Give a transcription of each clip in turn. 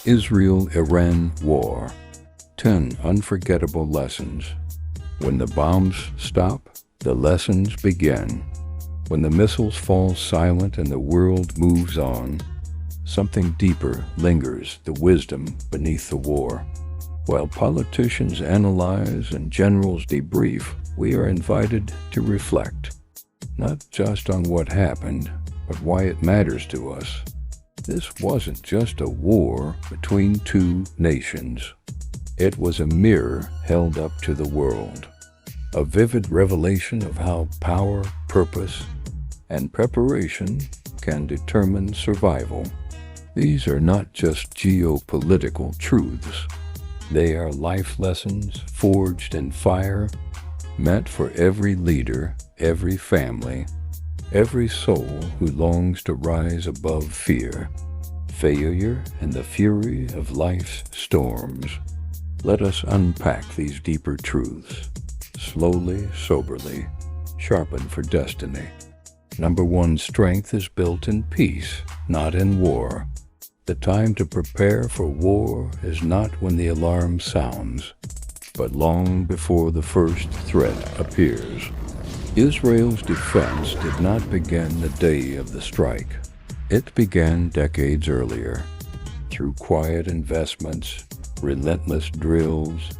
Israel-Iran War. 10 Unforgettable Lessons. When the bombs stop, the lessons begin. When the missiles fall silent and the world moves on, something deeper lingers, the wisdom beneath the war. While politicians analyze and generals debrief, we are invited to reflect, not just on what happened, but why it matters to us. This wasn't just a war between two nations. It was a mirror held up to the world, a vivid revelation of how power, purpose, and preparation can determine survival. These are not just geopolitical truths. They are life lessons forged in fire, meant for every leader, every family, every soul who longs to rise above fear, failure, and the fury of life's storms. Let us unpack these deeper truths, slowly, soberly, sharpened for destiny. Number 1, strength is built in peace, not in war. The time to prepare for war is not when the alarm sounds, but long before the first threat appears. Israel's defense did not begin the day of the strike. It began decades earlier, through quiet investments, relentless drills,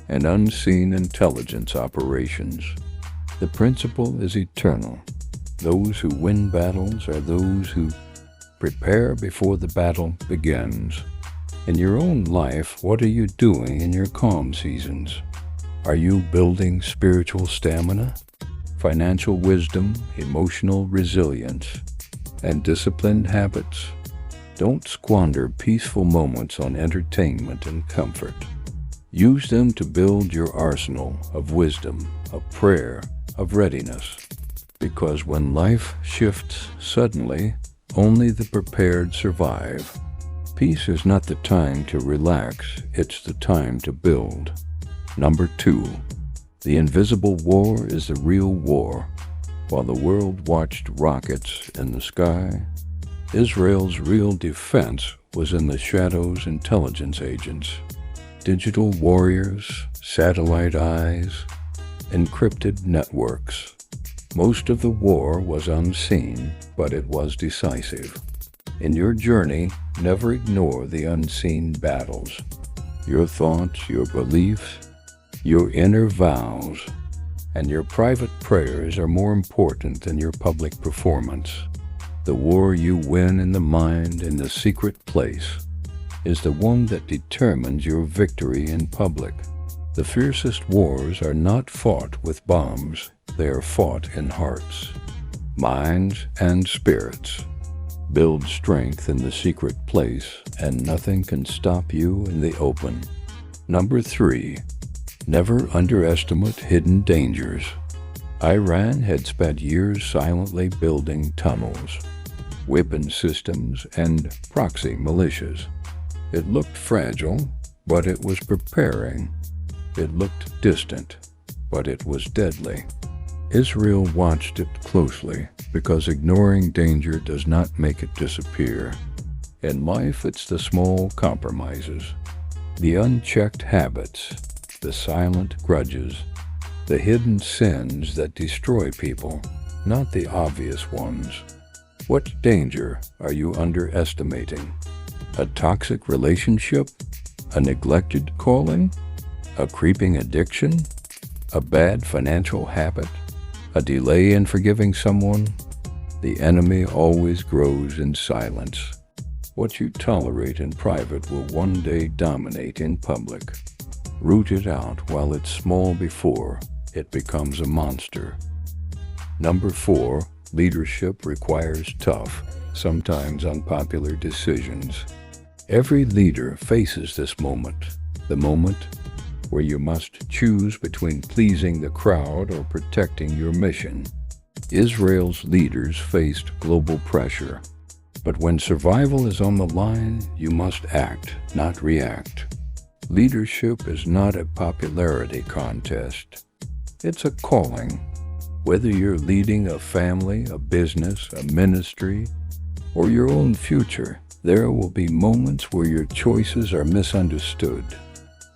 and unseen intelligence operations. The principle is eternal. Those who win battles are those who prepare before the battle begins. In your own life, what are you doing in your calm seasons? Are you building spiritual stamina, financial wisdom, emotional resilience, and disciplined habits? Don't squander peaceful moments on entertainment and comfort. Use them to build your arsenal of wisdom, of prayer, of readiness. Because when life shifts suddenly, only the prepared survive. Peace is not the time to relax, it's the time to build. Number 2, the invisible war is the real war. While the world watched rockets in the sky, Israel's real defense was in the shadows. Intelligence agents, digital warriors, satellite eyes, encrypted networks. Most of the war was unseen, but it was decisive. In your journey, never ignore the unseen battles. Your thoughts, your beliefs, your inner vows, and your private prayers are more important than your public performance. The war you win in the mind, in the secret place, is the one that determines your victory in public. The fiercest wars are not fought with bombs, they are fought in hearts, minds, and spirits. Build strength in the secret place, and nothing can stop you in the open. Number 3, never underestimate hidden dangers. Iran had spent years silently building tunnels, weapon systems, and proxy militias. It looked fragile, but it was preparing. It looked distant, but it was deadly. Israel watched it closely, because ignoring danger does not make it disappear. In life, it's the small compromises, the unchecked habits, the silent grudges, the hidden sins that destroy people, not the obvious ones. What danger are you underestimating? A toxic relationship? A neglected calling? A creeping addiction? A bad financial habit? A delay in forgiving someone? The enemy always grows in silence. What you tolerate in private will one day dominate in public. Root it out while it's small before it becomes a monster. Number 4, leadership requires tough, sometimes unpopular decisions. Every leader faces this moment, the moment where you must choose between pleasing the crowd or protecting your mission. Israel's leaders faced global pressure, but when survival is on the line, you must act, not react. Leadership is not a popularity contest. It's a calling. Whether you're leading a family, a business, a ministry, or your own future, There will be moments where your choices are misunderstood.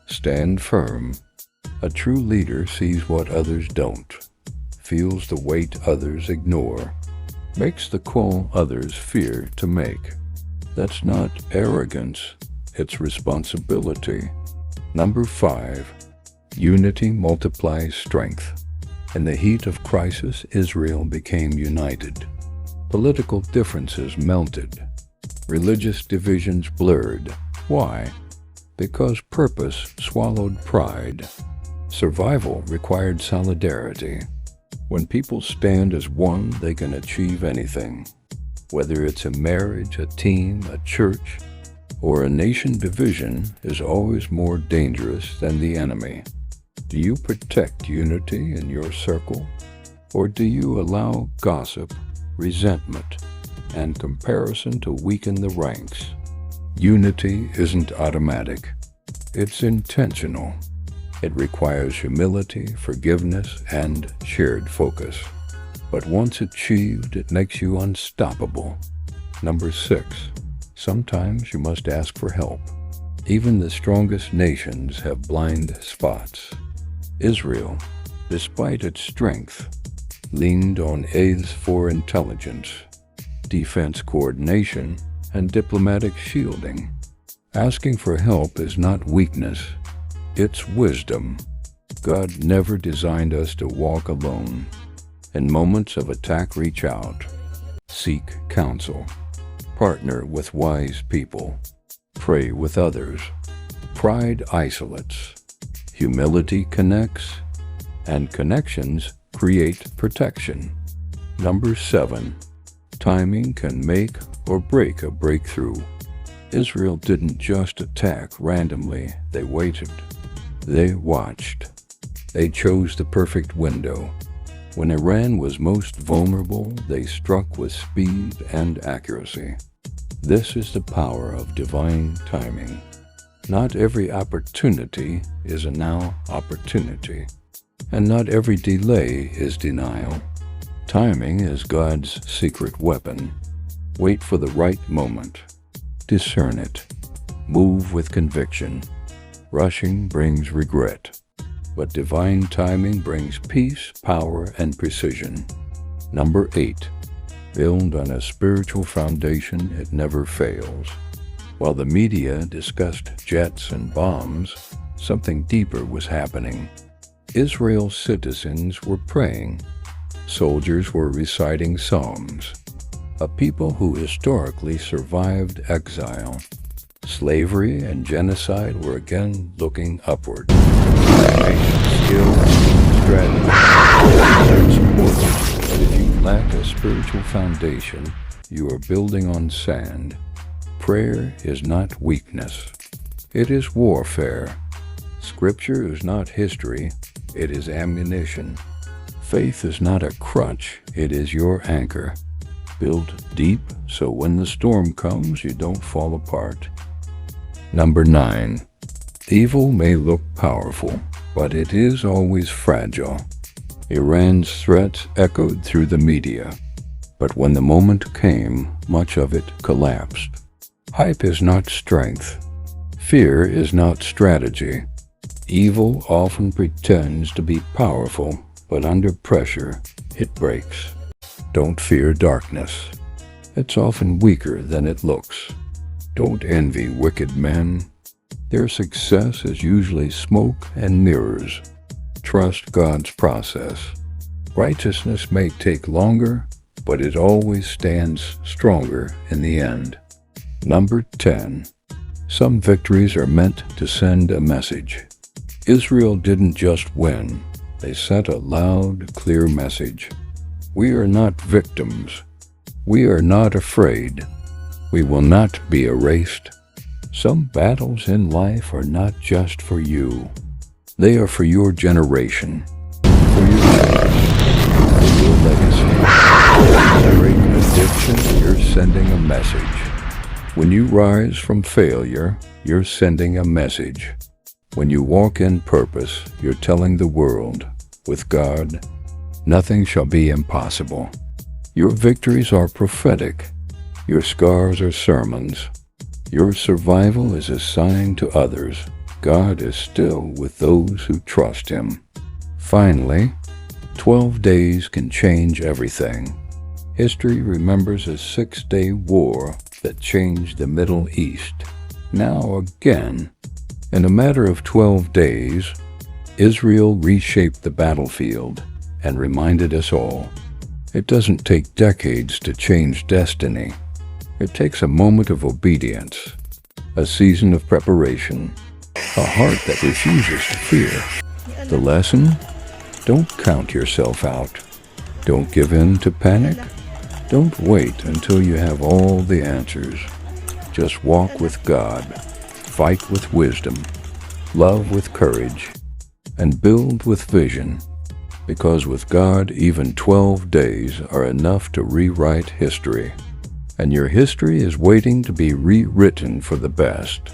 Stand firm. A true leader sees what others don't, feels the weight others ignore, makes the call others fear to make. That's not arrogance, it's responsibility. Number 5, unity multiplies strength. In the heat of crisis, Israel became united. Political differences melted. Religious divisions blurred. Why? Because purpose swallowed pride. Survival required solidarity. When people stand as one, they can achieve anything. Whether it's a marriage, a team, a church, or a nation, division is always more dangerous than the enemy. Do you protect unity in your circle? Or do you allow gossip, resentment, and comparison to weaken the ranks? Unity isn't automatic. It's intentional. It requires humility, forgiveness, and shared focus. But once achieved, it makes you unstoppable. Number 6, sometimes you must ask for help. Even the strongest nations have blind spots. Israel, despite its strength, leaned on aids for intelligence, defense coordination, and diplomatic shielding. Asking for help is not weakness, it's wisdom. God never designed us to walk alone. In moments of attack, reach out. Seek counsel. Partner with wise people. Pray with others. Pride isolates. Humility connects. And connections create protection. Number 7, timing can make or break a breakthrough. Israel didn't just attack randomly, they waited. They watched. They chose the perfect window. When Iran was most vulnerable, they struck with speed and accuracy. This is the power of divine timing. Not every opportunity is a now opportunity, and not every delay is denial. Timing is God's secret weapon. Wait for the right moment. Discern it. Move with conviction. Rushing brings regret, but divine timing brings peace, power, and precision. Number 8, build on a spiritual foundation, it never fails. While the media discussed jets and bombs, something deeper was happening. Israel's citizens were praying. Soldiers were reciting psalms. A people who historically survived exile. Slavery and genocide were again looking upward. Patience, skill, strategy are supported, but if you lack a spiritual foundation, you are building on sand. Prayer is not weakness. It is warfare. Scripture is not history. It is ammunition. Faith is not a crutch. It is your anchor. Build deep so when the storm comes, you don't fall apart. Number 9, evil may look powerful, but it is always fragile. Iran's threats echoed through the media, but when the moment came, much of it collapsed. Hype is not strength. Fear is not strategy. Evil often pretends to be powerful, but under pressure, it breaks. Don't fear darkness. It's often weaker than it looks. Don't envy wicked men. Their success is usually smoke and mirrors. Trust God's process. Righteousness may take longer, but it always stands stronger in the end. Number 10. Some victories are meant to send a message. Israel didn't just win. They sent a loud, clear message. We are not victims. We are not afraid. We will not be erased. Some battles in life are not just for you. They are for your generation, for your children, for your legacy. Break addiction, you're sending a message. When you rise from failure, you're sending a message. When you walk in purpose, you're telling the world, with God, nothing shall be impossible. Your victories are prophetic. Your scars are sermons. Your survival is a sign to others. God is still with those who trust Him. Finally, 12 days can change everything. History remembers a 6-day war that changed the Middle East. Now again, in a matter of 12 days, Israel reshaped the battlefield and reminded us all, it doesn't take decades to change destiny. It takes a moment of obedience, a season of preparation, a heart that refuses to fear. The lesson? Don't count yourself out. Don't give in to panic. Don't wait until you have all the answers. Just walk with God, fight with wisdom, love with courage, and build with vision. Because with God, even 12 days are enough to rewrite history. And your history is waiting to be rewritten for the best.